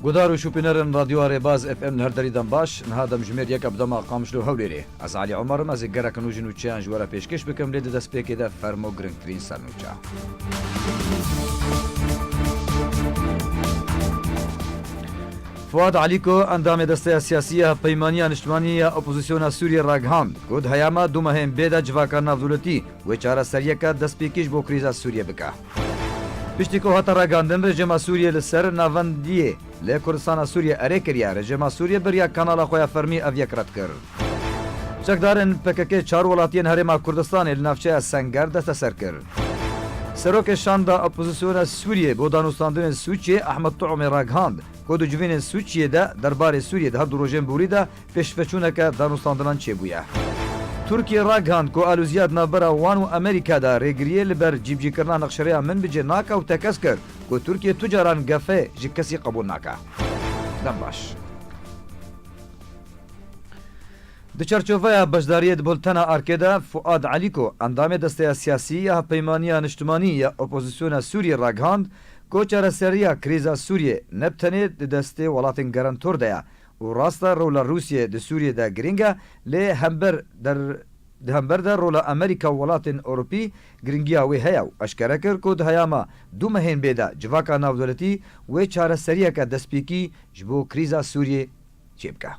گودار و شوپینرن رادیو آرێباز FM هەر دەریدەم باش نها دەمژمێر یەکە بدەما قامشلو هەولێرێ ئەز علی عومەرم ئەزێ گەرەکە نوژن و چیان ژوەرە پێشکەش بکەم لێ دەست پێکێدا فەرمۆ گرنگترین سەرنوچە. فواد علیکۆ ئەندامێ دەستەیە سیاسیە پەیمانیە نیشتمانیە ئۆپۆزیسیۆنە سووریە ڕاگهاند گوت هەیەمە دوومەهێن بێدا جڤاکە ناودوڵەتی وێ چارەسەریەکە دەستپێکیش بۆ کریزە سووریە بکە. پشتیکۆ هاتە ڕاگاندن ڕێژێمە سووریە لەسەر ناڤەندیە لێ کوردستانە سووریە ئەرێ کردیا ڕێژێمە سووریە بڕیا کاناڵە خۆیان فەرمی ئەڤ یەکڕەت کرد. چەکدارن پەکەکێ چار وڵاتیان هەرێما کوردستانê li navçeya Sengar deste ser kir. Serokê şanda opozîsyona Sûriyê بۆ danûstandinên Sûçiyê Ehmed Tuğmê ragihand ku di civînên Sûçiyê de derbarê Sûriyê di her du rojên borî de pêşveçûneke danûstandinan çêbûye. Tirkiye ragihand ku alûziya di navbera wan û Amerîka de rêgiriyê li ber cîbcîkirina nexşereya min bicê nake û tekez kir ku Tirkiye tu caran gefê ji kesî qebûl nake. Dem baş. Di çerçeveya beşdariyê di bultena arkê de Fuad Alîko endamê desteya siyasî ya peymaniya niştimanî ya opozîsyona Sûriyê ragihand ku çareseriya krîza Sûriyê ne bi tenê di destê welatên gerentor de ye û rasta rola Rûsyê di Sûriyê de giring e lê hember de rola Amerîka û welatên Ewropî giringiya wê heye û eşkere kir ku di heyama du mehên bê de civaka navdewletî wê çareseriyeke destpêkî ji bo krîza Sûriyê çê bike.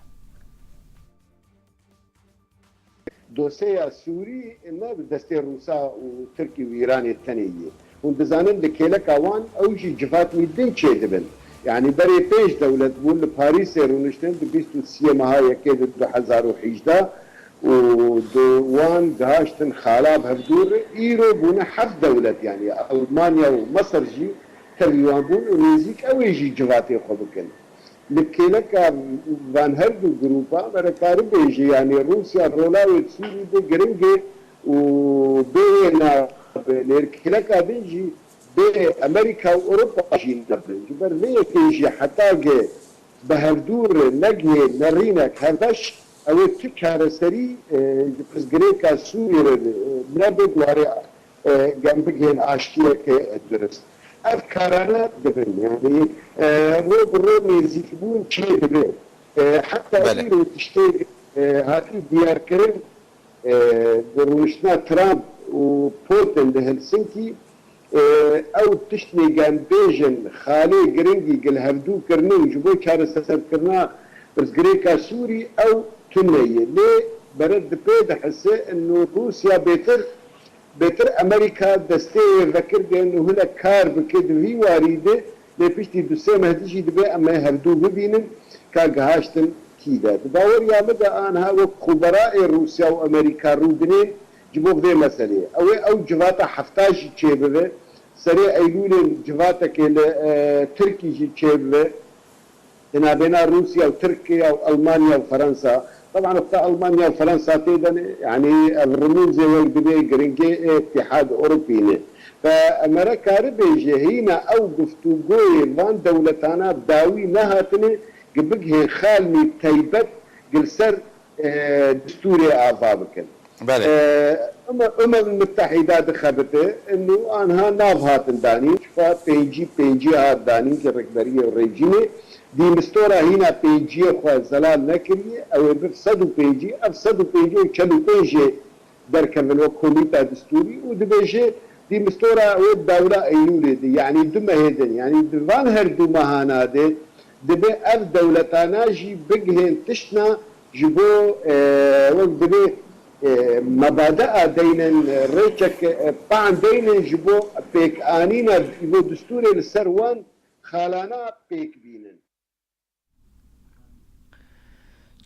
دۆسەیە سووری نابێت دەستێ ڕووسا و ترکی و ئیرانê tenê yê hûn dizanin di kêleka wan ew jî civatî din çê dibin yanî berê pêş dewlet bûn li Parîsê rûniştin di bîst û siyê meha yekê di 2018 û di wan dihaştin xalab hevdûr îro bûne heft dewlet yanî Almanya û Mesir jî tevî wan bûn û nêzik ew ê jî civatê xwe bikin. Li kêleka van her du grupa merekarî bêjî yanî Rûsya rolavê Sûrî de giring e û bê lêr kêleka din jî bê Amerîka û Ewropa jî nebin ji ber vê yekê jî heta ge bi hevdûr negihê nerînek hevbeş ew ê tu çareserî ji pirsgirêka Sûriyê nebe dwarê gem bigihên aştiyekê durist. Ev karane dibin yani rô bi rô nêzîkbûn çê dibe heta îro tiştê hatî diyarkirin di rûniştina Trump û Putin li Helsinki ew tiştê genbêjin xalê giringî gil hevdûkirinê û ji bo çareserkirina pirsgirêka Sûrî ew tune ye lê bere dipê dihise enu Rûsya bêtir Amerîka destê vekirgên û hinek kar bike di vî warî de lê piştî du sê mehdî jî dibe em ê hevdû bibînin ka gihaştin kî de. Di baweriya me de anha wek xuberaê Rûsya û Amerîka rûdinên ji bo vê meselê. Ew civata hefta jî çêbibe, serê Eylûlên civatekê li Tirkî jî çêbibe, di navbêna Rûsya û Tirkiye û Almanya û Fransa. طبعا وقتها المانيا وفرنسا تيدا يعني الرموز والدبي جرينجي اتحاد اوروبي فامريكا ربيجي هنا او گفتگوی وان دولتانا داوی نهاتني قبقه خالني تيبت جلسر دستوري ابابكن المتحده دخلته انه انها نافهات داني فبيجي هات داني كركبريه الريجيني دی مستورا هینا پیجی خو زلال نکری او به 100 پیجی اف 100 پیجی و 40 پیجی در کمل و کمیته دستوری و دبیجی دی مستورا و دوله ایلول دی یعنی دو مهدن یعنی دوان هر دو مهانا دی دبی اف دولتانا جی بگهن تشنا جبو و دبی مبادئ دینن ریچک پان دینن جبو پیک آنینا و دستوری لسروان خالانا پیک بینن.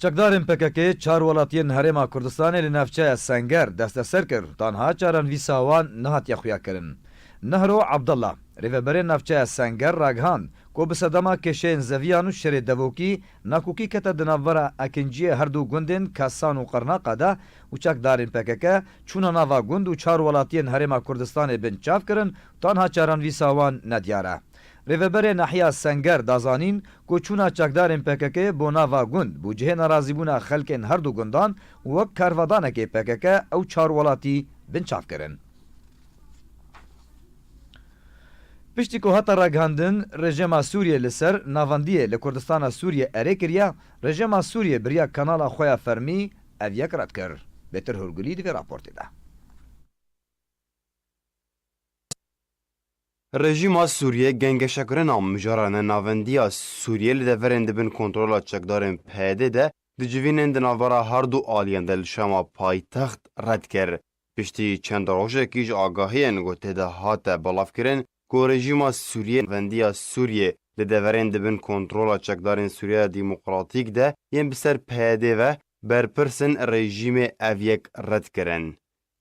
Çekdarên PKK çar welatiyên Herêma Kurdistanê li navçeya Sengar desteser kir tanha caran vîsa wan nehatiye xuyakirin. Nehro Abdullah rêveberê navçeya Sengar ragihand ku bi sedema kêşeyên zeviyan û şerê devokî nakûkî kete di navbera ekinciyê her du gundên Kesan û Qernaqa de û çekdarên PKK çûna nava gund û çar welatiyên Herêma Kurdistanê bin çav kirin tanha caran vîsa wan nediyar e. Rêveberê Nehiya Sengar dazanîn ku çûna çekdarên PKK bo nava gund bû cihê nerazîbûna xelkên her du gundan wek karvedanekê PKK ew çar welatî bin çav kirin. پشتی که هتا راگهاندن رژیما سوریه لسر ناواندیه لکردستان سوریه اره کریا رژیما سوریه بریا کانالا خویا فرمی اویک رد کر بهتر هرگولی دوی راپورتی ده. رژیما سوریه گنگشکرنا مجاران ناوندیا سوریه لدورن دبن کنترولا چکدارن پیده ده دجوینن دناورا هر دو آلیان دل شما پایتخت رد کر. پشتی چند روزه کیج آگاهین گوته ده هات بلاف کرن که رژیما سوریه ناوندیا سوریه لدورن دبن کنترولا چکدارن سوریه دموکراتیک ده یم بسر پیده و برپرسن رژیم اویک رد کرن.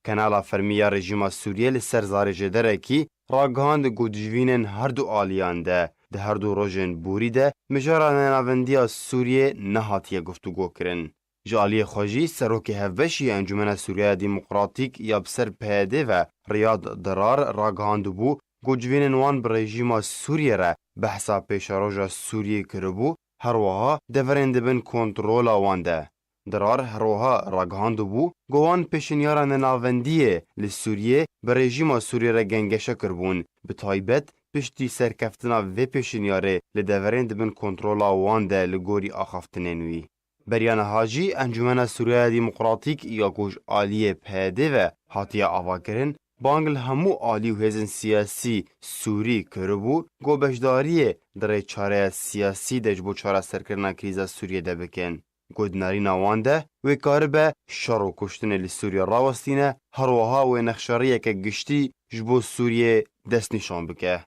کانالا فرمیا رژیما سوریه لسر زارجه دره کی راگهاند گودجوینن هر دو آلیان ده هر دو روژن بوری ده مجاران ناوندیا سوریه نهاتیه گفتگو کرن. جالی خوشی سروک هفبشی انجمن سوریه دموکراتیک یا بسر پیده و ریاض درار راگهاند بو گودجوینن وان بر رژیما سوریه را بحثا پیشاروژا سوریه کربو هر وها دورند بن کنترولا وان ده. درار هروها راگهاند بو گوان پیشنیاران ناوندیه لسوریه بر رژیما سوریه را گنگشه کربون به تایبت پشتی سرکفتنا و پیشنیاره لدورین دبن کنترولا وان ده لگوری آخافتنینوی. بریان حاجی انجمن سوریه دموکراتیک یا گوش آلیه پیده و حاتیه آوا کرن بانگل همو آلی و هزن سیاسی سوری کربو گو بشداریه در چاره سیاسی دجبو چاره سرکرنا کریزا سوریه ده بکن. گودناری نوانده و کاربه شر و کشتن لسوریه راوستینه هروها و نخشاریه که گشتی جبو سوریه دست نشان بکه.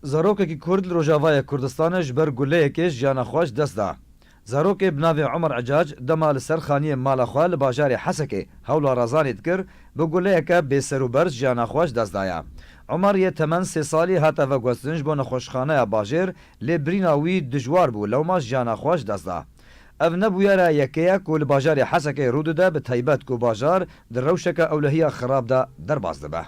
زاروکێکی کورد لە ڕۆژاوایە کوردستانش بەر گولەیەکێش ژیانەخواش دەستدا. زارۆکێ بناوێ عومەر عەجاج دەما لەسەر خانیە ماڵەخوا لە باژارێ حەسەکێ هەوڵا ڕازانێت کرد بە گولەیەکە بێسەر و بەرز ژیانەخواش دەستدایە. عومەر یە تەمەن 3 ساڵی هاتە ڤەگوەستنج بۆ نەخۆشخانەیە باژێر لێ بریناوی دژوار بوو لەو ماش ژیانەخواش دەستدا. ئەv نەبوویارە یەکەیە کو لە باژارێ حەسەکەی ڕوودەدا بە تایبەت کو باژار درەوشەکە ئەولەهیە خراپدا دەرباز دەبە.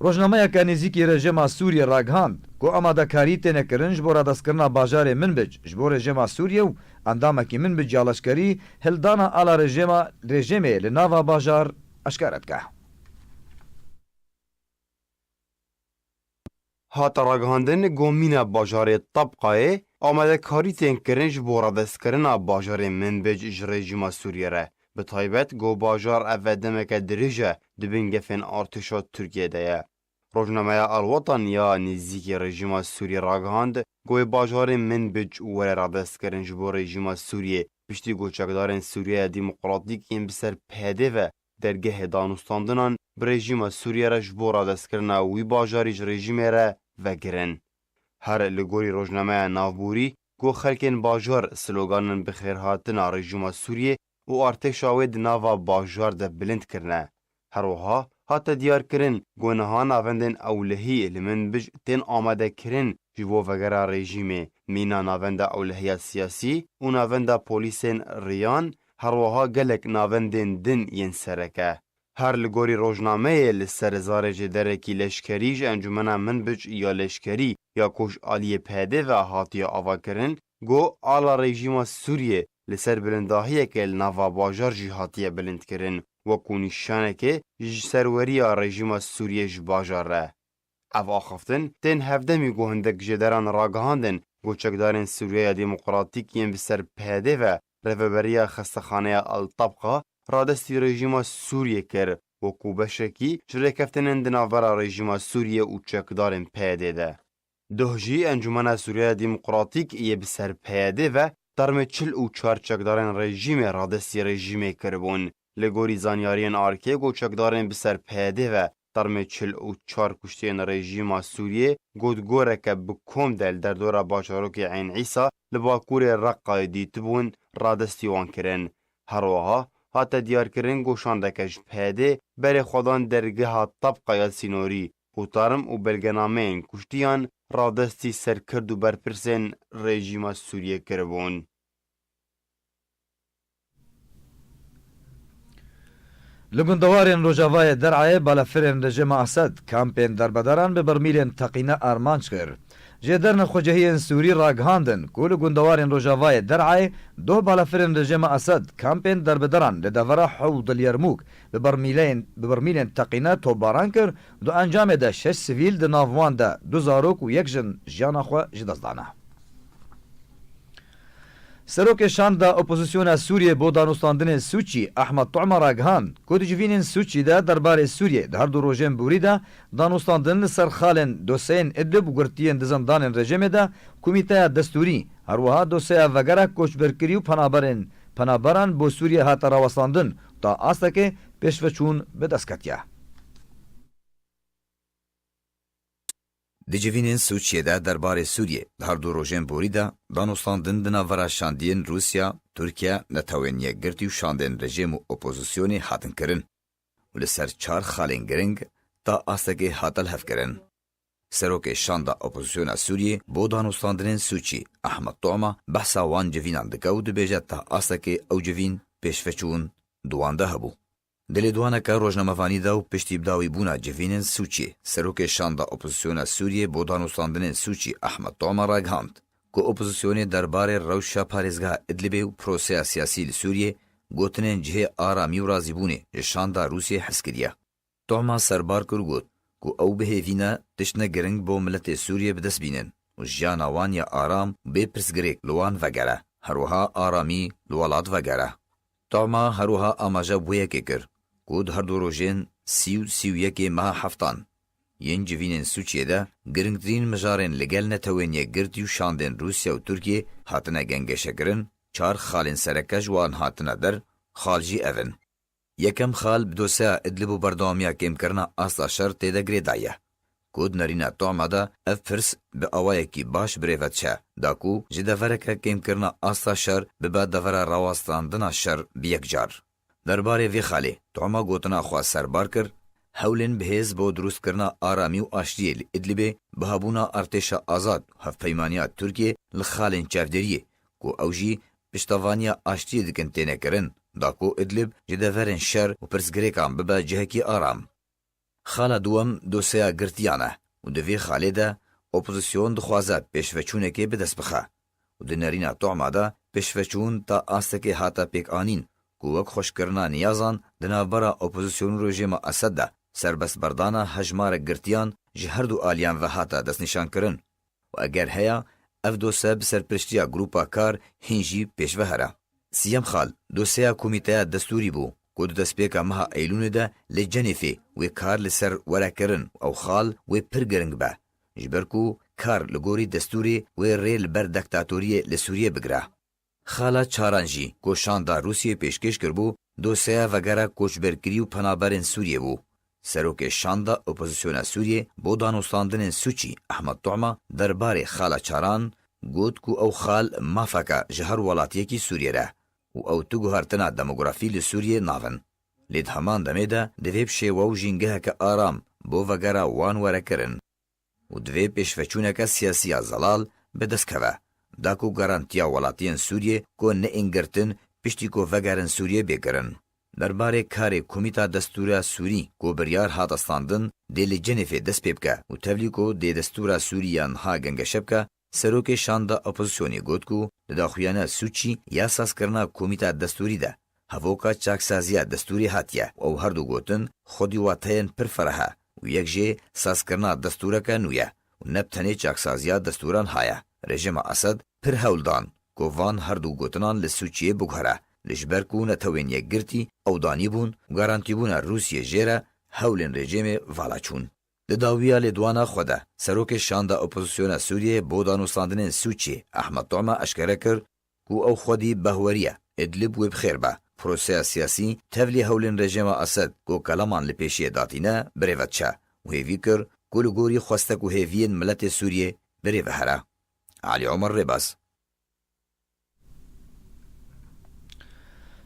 ڕۆژنامەیەکە نزیکی رێژێما سووریە ڕاگهاند کو ئامادەکاری تێنەکردن ji بۆ ڕادەستکردنا باژارێ منبج ji بۆ رێژێما سووریە و ئەندامێکی منبج یا لەشکەری هێلدانا ئالا رێژێمێ لە ناوا باژار ئەشکارە دکە. هات راگهاندن گومینە باژارێ طبقایê ئامادەکاری تێنکردن ji بۆ ڕادەستکردنا باژارê منبج ji rejîma Sûriyê re. Bi taybet got bajar ev demeke dirêj e dibin gefên artêşa Tirkiyeyê de ye. Rojnameya Alwatan ya nêzîkî rejîma Sûriyê ragihand goyê bajarê Minbic were radestkirin ji bo rejîma Sûriyê piştî goçekdarên Sûriya Demokratîk yên bi ser pêdê ve dergehê danûstandinan bi rejîma Sûriye re ji bo radestkirina wî bajarî ji rejîmê re vegirin. Her li gorî rojnameya navbûrî got xelkên bajar sloganin bi xêrhatina rejîma Sûriyê û artêşa wê di nava bajar de bilind kirine. Her wiha hate diyarkirin got niha navendên ewlehî li Minbic tên amadekirin ji bo vegera rejîmê, mîna navenda ewlehiya siyasî û navenda polîsên riyan, her wiha gelek navendên din yên sereke. Her li gorî rojnameyê li ser zarê derekî leşkerî ji encumena Minbic ya leşkerî ya koşaliyê pêdê ve hatiye avakirin, got ala rejîma Sûriyê li ser bilindahiyekê li nava bajar jî hatiye bilindkirin wekû nîşanekê ji serweriya rejîma Sûriyê ji bajar re. Ev axaftin tên hevdemî guhindek ji deran ragihandin goçekdarên Sûriya Demokratîk yên bi ser pêdê ve reveberiya xestexaneya Altabqa radestî rejîma Sûriyê kir wekû beşekî ji rêkeftinên di navbera rejîma Sûriyê û çekdarên pêdê de. Duh jî Encumena Sûriya Demokratîk yê bi ser pêdê ve dermê çil û çar çekdarên rejîmê radestî rejîmê kiribûn. Li gorî zanyariyên arkê goçekdarên bi ser pêdê ve dermê çil û çar kuştiyên rejîma Sûriyê got goreke bi kom de li derdora bajarokê Eyn Îsa li bakurê Reqqayê dîtibûn radestî wan kirin. Her wiha hate diyarkirin goşandeke ji pêdê berê xwedan dergeha Tabqaya Sînorî û tarım û belgenameyên kuştiyan radestî serkird û berpirsên rejîma Sûriyê kiribûn. Li gundewarên Rojavayê Dereyê balafirên rejîma Esed kampên derbedaran bi bermîlên teqîne armanc kir. جدرن خوجهین سوری راگهاندن کل گندوارین روجاوای درعای دو بالافرین رژیم اسد کامپین در بدران لدورا حوض الیرموک ببرمیلین تقینه توباران کر دو انجام ده 6 سیویل ده ناوان ده 2 زاروک و 1 جن جیانا خو جدازدانه. سروک شاندا اپوزیسیون سوریه بو دانوستاندن سوچی احمد طعمه راگهان کود جوینین سوچی ده درباره سوریه ده هر دو روژن بوری ده دانوستاندن سر خالن دوسین ادلب و گرتین دزندان رژیم ده کمیته دستوری هر وها دوسیا وگره کوچبرکری و پنابران بو سوریه هات راوستاندن تا آستکه پیشوچون به دستکتیه. Dicivinin Suçiye'de derbarê Sûriye her du rojên borî de danûstandin di navbera şandiyên Rûsya, Tirkiye netewên yekgirtî û şandên rejim û opozisyonê hatin kirin û li ser 4 xalên giring ta astekê hatel hevkirin. Serokê şanda opozisyona Sûriyê bo danûstandinên Sûçî Ahmed Tuama behsa wan civînan dike û dibêje ta astekê ew civîn pêşveçûn duwan de hebû. Dilê duaneke rojnamevanî de û piştîbdawî bûna civînên Sûçî serokê şanda opozisyona Sûriyê bo danûstandinên Sûçî Ahmed Tuama ragihand ku opozisyonê derbarê rewşa parêzgeha Idlibê û proseya siyasî li Sûriyê gotinên cihê aramî û razîbûnê ji şanda Rûsyê hez kiriye. Tuama serbar kir got ku ew bihêvîne tiştine giring bo miletê Sûriyê bi dest bînin û jiyana wan ya aram û bê pirsgirêk li wan vegere herwiha aramî li welat vegere. Tuama herwiha amaja bûyekê kir ku di her du rojên 31 meha heftan yên civînên Sûçiyê de giringtirîn mijarên li gel netewên yekgirtî û şandên Rûsya û Tirkiye hatine gengeşekirin 4 xalên sereke ji wan hatine der xal jî ev in. Yekem xal bi dosya Idlib û berdewamiya kêmkirina asta şer têde girêdaye ku di nêrîna Tuama de ev pirs bi awayekî baş birêve diçe da ku ji devereke kêmkirina asta şer bibe devera rawastandina şer bi yekcar. Derbarê vê xalê Tuama gotina xwe serbar kir hewlên bihêz bo drûstkirina aramî û aştiyê li Idlibê bihabûna artêşa azad hevpeymaniya Tirkiye li xalên çavderiyê ku ew jî piştevaniya aştiyê dikin têne kirin da ku Idlib ji deverên şer û pirsgirêkan bibe cihekî aram. Xala duwem dosya girtiyan e û di vê xalê de opozisyon dixwaze pêşveçûnekê bi dest bixe û di nêrîna Tuama de pêşveçûn ta astekê hata pêkanîn ku wek xweşkirina niyazan di navbera opozisyonû rejima Esed de serbestberdana hejmarek girtiyan ji her du aliyan ve hata destnîşankirin û eger heya ev dosya bi serpirştiya grûpa kar hîn jî pêşve here. Siyem xal dosya komîteya destûrî bû ku di destpêka meha Eylûnê de li Cenêfê wê kar li ser werekirin ew xal wê pir giring be ji ber ku kar li gorî destûrê wê rê li ber dektatoriyê li Sûriyê bigire. Xala çaran jî ku şanda Rûsyê pêşkêş kirbû dosya vegera koçberkirî û penaberên Sûriyê bû. Serokê şanda opozisyona Sûriyê bo danûstandinên Sûçî Ahmed Tuama derbarê xala çaran got ku ew xal mafeka ji her welatiyekî Sûriyê re û ew tu guhartina demografî li Sûriyê navin. Lê di heman demê de divê şêwe û jîngeheke aram bo vegera wan werekirin û divê pêşveçûneke siyasî ya zelal bi dest keve da ku garantiya welatiyên Sûriyê ku neîngirtin piştî ku vegerin Sûriyê bêkirin. Derbarê karê Komîta Destûra Sûrî ku biryar hat standin dê li Cenêfê dest pê bike û tevlî ku dê Destûra Sûriya niha gengeşe bike, serokê şanda opozisyonê got ku li daxuyana Sûçî ya sazkirina Komîta Destûrî de hevoka çaksaziya destûrî hatiye û ew her du gotin xwedî wateyên pir ferehe û yek jê sazkirina destûreke nû ye û neb tenê çaksaziya destûran haye. Rejima Esed pir hewldan ku van her du gotinan li Sûçiyê biguhere li ji ber ku netewên yekgirtî ew danîbûn û garantîbûna Rûsyê jê re hewlên rejimê vala çûn. Di dawiya lêdwana xwe de serokê şanda opozisyona Sûriyê bo danûstandinên Sûçî Ahmed Tuama eşkere kir ku ew xwedî behweriye Idlib wê bixêr be. Proseya siyasî tevlî hewlên rejima Esed ku kelaman li pêşiyê datîne birêve diçe û hêvî kir ku li gorî xwestek û hêviyên miletê Sûriyê birêve here. Ali Omer Rêbaz.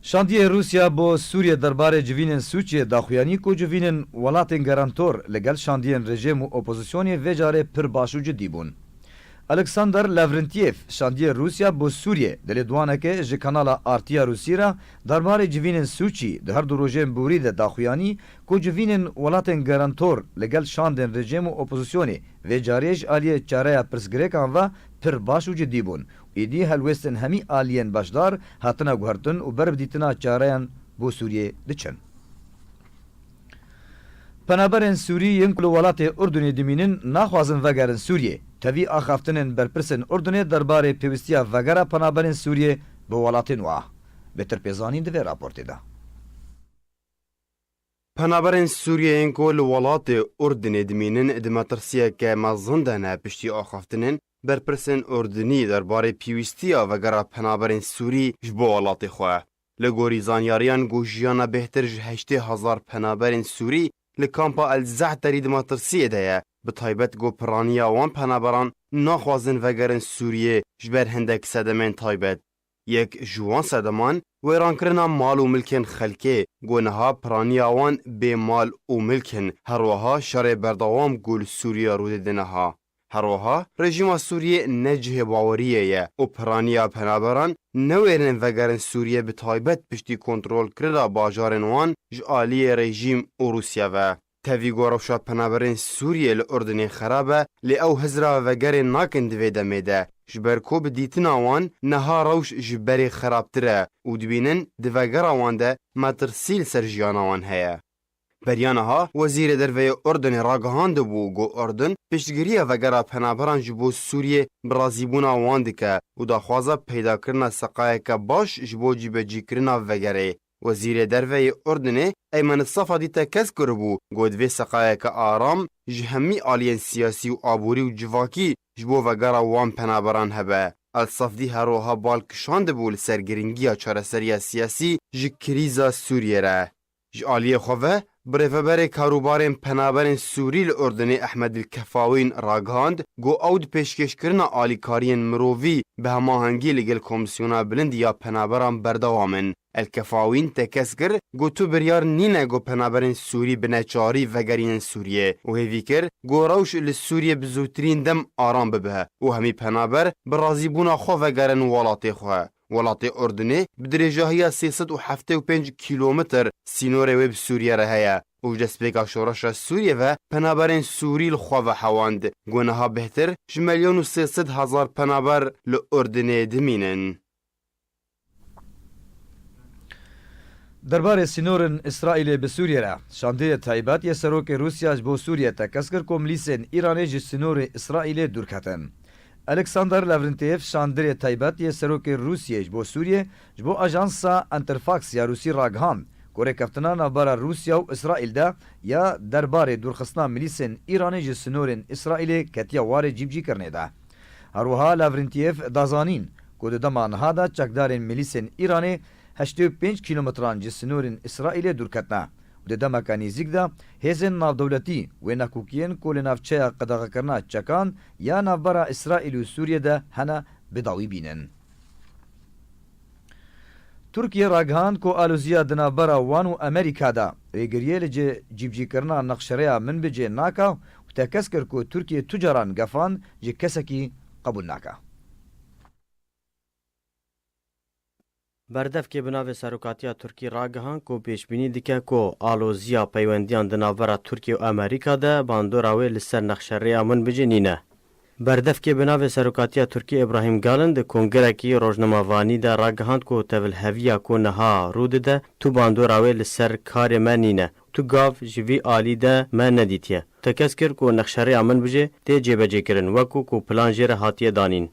Şandiyê Rûsya bo Sûriye derbarê civînên Sûçiyê daxuyanî ku civînên welatên garantor li gel şandiyên rejim û opozisyonê vê carê pir baş û cidî bûn. الکساندر لاورنتیف شاندیه روسیا بو سوریه دلی دوانکه ji kanala Artiya Rusî ra derbarê civînên Sûçî di her du rojên borî de daxuyanî ku civînên welatên garantor li gel şandên rejim û opozisyonê vê cariyê ji aliyê çareya pirsgirêkan ve pir baş û cidî bûn. Êdî helwestên hemî aliyên beşdar hatine guhertin û berbdîtina çareyan bû Sûriyê diçin. Penaberên Sûrî yên ku li welatê Urdunê dimînin naxwazin vegerin Sûriyê. Tevî axaftinên berpirsên Urdunê derbarê pêwistiya vegera penaberên Sûriyê bi welatên wa. Bêtir pêzanîn di vê raportê de. Penaberên Sûriyeyên ku li welatê Urdunê dimînin di metirsiyeke mezin de ne piştî axaftinên berpirsên Urdunî derbarê pêwistiya vegera penaberên Sûrî ji bo welatê xwe. Li gorî zanyariyan ku jiyana bêhtir ji 8,000 penaberên Sûrî li kampa El Ze'terî di metirsiyê de ye. Bi taybet got piraniya wan penaberan naxwazin vegerin Sûriyê ji ber hindek sedemên taybet. Yek ji wan sedeman wêrankirina mal û milkên xelkê got niha piraniya wan bê mal û milkin herwiha şerê berdewam got li Sûriya rûdê de niha. Herwiha rejima Sûriyê ne cihê baweriyê ye û piraniya penaberan newêrin vegerin Sûriyê bi taybet piştî kontrolkirina bajarên wan ji aliyê rejîm û Rûsya ve. Tevî gorewşa penaberên Sûriyê li Urdunê xerab e lê ew hizra vegerê nakin di vê demê de ji ber ku bi dîtina wan niha rewş ji berê xerabtir e û dibînin di vegera wan de metirsîl ser jiyana wan heye. Beriya niha Wezîrê Derveyê Urdunê ragihandibû got Urdun piştgiriya vegera penaberan ji bo Sûriyê bi razîbûna wan dike û daxwaza peydakirina seqayeke baş ji bo cîbecîkirina vegerê. Wezîrê Derveyê Urdunê Eymen Safa dîte kes kiribû got vê seqayeke aram ji hemî aliyên siyasî û aborî û civakî ji bo vegera wan penaberan hebe. El Safdî her wiha balkişandibû li ser giringiya çareseriya siyasî ji krîza Sûriyê re. Ji aliyê xwe ve birêveberê karûbarên penaberên Sûrî li Urdunê Ehmedîl Kefawîn ragihand got ew di pêşkêşkirina alîkariyên mirovî bi hemahengî li gel Komîsyona Bilind ya Penaberan berdewam in. El Kefawîn te kes kir got tu biryar nîne got penaberên Sûrî bi neçarî vegerînin Sûriyê û hêvî kir got rewş li Sûriyê bi zûtirîn dem aram bibe û hemî penaber bi razîbûna xwe vegerin welatê xwe. Welatê Urdunê bi dirêjahiya 375 kîlometr sînorê wê bi Sûriye re heye û ji destpêka şoreşa Sûriye ve penaberên Sûrî li xwe ve hewand. Got niha bêhtir ji 1,3 penaber li Urdunê dimînin. Derbarê sînorên İsraîlê bi Sûriyê re şandiyê taybet yê serokê Rûsya ji bo Sûriye te kes kir ku milîsên Îranê ji sînorê İsraîlê dûrketin. Alexander Lavrentiev şandirê taybet yê serokê Rûsyê ji bo Sûriyê ji bo ajansa Interfax ya Rûsî ragihand ku rêkeftina navbera Rûsya û İsraîl de ya derbarê dûrxistina milîsên Îranê ji sînorên İsraîlê ketiya warê cîbcîkirinê de. Herwiha Lavrentiev dazanîn ku di dema niha de çekdarên milîsên Îranê 85 kilometran ji sînorên İsraîlê dûrketine û di demeka nêzik de hêzên navdewletî wê nekûkiyên ku li navçeya qedexekirina çekan ya navbera İsraîl û Sûriye de hene bidawî bînin. Tirkiye ragihand ku alûziya di navbera wan û Amerîka de rêgiriyê li cîbcîkirina nexşereya min bicê naka û te kes kir ku Tirkiye tu caran gefand ji kesekî qebûl naka. Berdevkê bi navê Serokatiya Tirkî ragihan ku pêşbînî dike ku alôziya peywendiyan di navbera Tirkiye û Amerîka de bandora wê li ser nexşereya min bicê nîne. Berdevkê bi navê Serokatiya Tirkî İbrahim Galin di kongrekî rojnamavanî de ragihand ku tevlheviya ku niha rû dide tu bandora wê li ser karê me nîne. Tu gav ji vî alî de me nedîtiye. Te kes kir ku nexşereya min bicê tê cêbecêkirin wekû ku plan jê re hatiye danîn.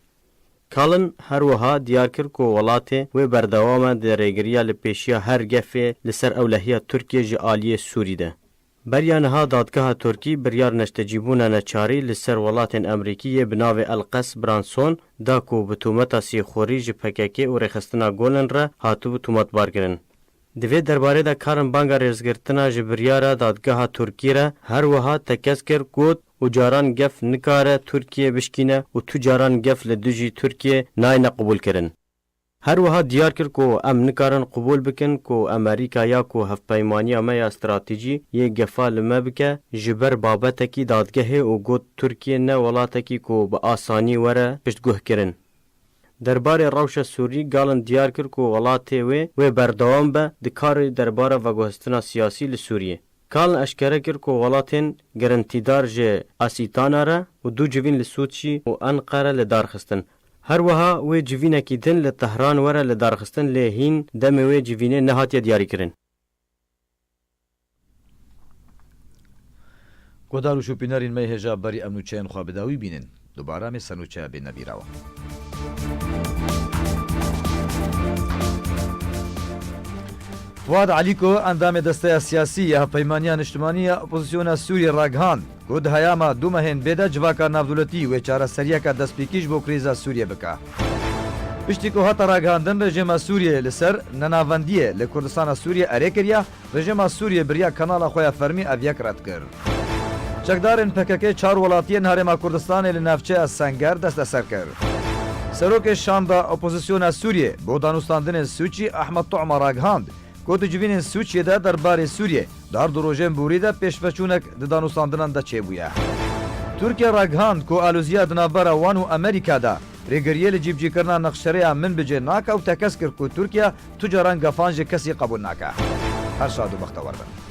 Kalin her wiha diyar kir ku welatê wê berdewam e di rêgiriya li pêşiya her gefê li ser ewlehiya Tirkiye ji aliyê Sûrî de. Beriya niha dadgeha Tirkî biryar neştecîbûna neçarî li ser welatên Amerîkiyê bi navê Elqes Branson da ku bi tûmeta sîxurî ji PKK û rêxistina golên re hatibû tûmetbarkirin. Di vê derbarê de karin banga rêzgirtina ji biryara dadgeha Tirkî re her wiha te kes kir got û caran gef nikare Tirkiye bişkîne û tu caran gef li dijî Tirkiye nayne qebûl kirin. هەروەها دیار کرد کو ئەم نکارن قبول بکن کو ئەمریکایا کو هەفپەیمانیە me ya stratîjî yê gefa li me bike ji ber babetekî dadgehê û got Tirkiye ne welatekî ku bi asanî were piştguhkirin. Derbarê rewşa Sûrî galin diyar kir ku welatê wê berdewam be dikarê derbara veguhestina siyasî li Sûriyê. Kalin eşkere kir ku welatên girintîdar ji Asîtana re û du civîn li Sûçî û Enqere li darxistin. Her wiha wê civînekî din li Tehran were li darxistin lê hîn demê wê civînê nehatiye diyarîkirin. گۆدار و شوپینەرین مەی هێژا بەری ئەم نوچەیان خوابداوی بینن دووبارامێ سەرنوچە بێ نەبیراوە. فواد علیکۆ ئەندامێ دەستەیە سیاسی یا هەپەیمانیان نیشتمانیە ئۆپۆزیسیۆنە سووریە ڕاگهاند گوت هەیامە دوومەهێن بێدە جڤاکە ناودولەتی وێ چارەسەریەکە دەستپێکیش بۆ کریزە سووریە بکە. پشتیکۆ هەتە ڕاگەاندن ڕێژێمە سووریە لەسەر نەناوەندیە لە کوردستانە سووریە ئەرێ کردیا ڕێژێمە سووریە بریا کەناڵە خۆیان فەرمی ئەڤیەک ڕەت کرد. چەکدارên پەکەکەی چار وڵاتیên هەرێما کوردستانê li navçeya Senger dest eser kir. Serokê şanda opozîsyona Sûriyê bo danûstandinên Sûçî Ehmed Tuğma ragihand ku di civînên Sûçiyê de derbarê Sûriyê dar du rojên borî de pêşveçûnek di danûstandinan de çêbûye. Tirkiye ragihand ku alûziya di navbera wan û Amerîka de rêgiriyê li cîbcîkirina nexşereya min bicê nake û tekez kir ku Tirkiye tu caran gefan ji kesî qebûl nake. Her şad û bextewar bin.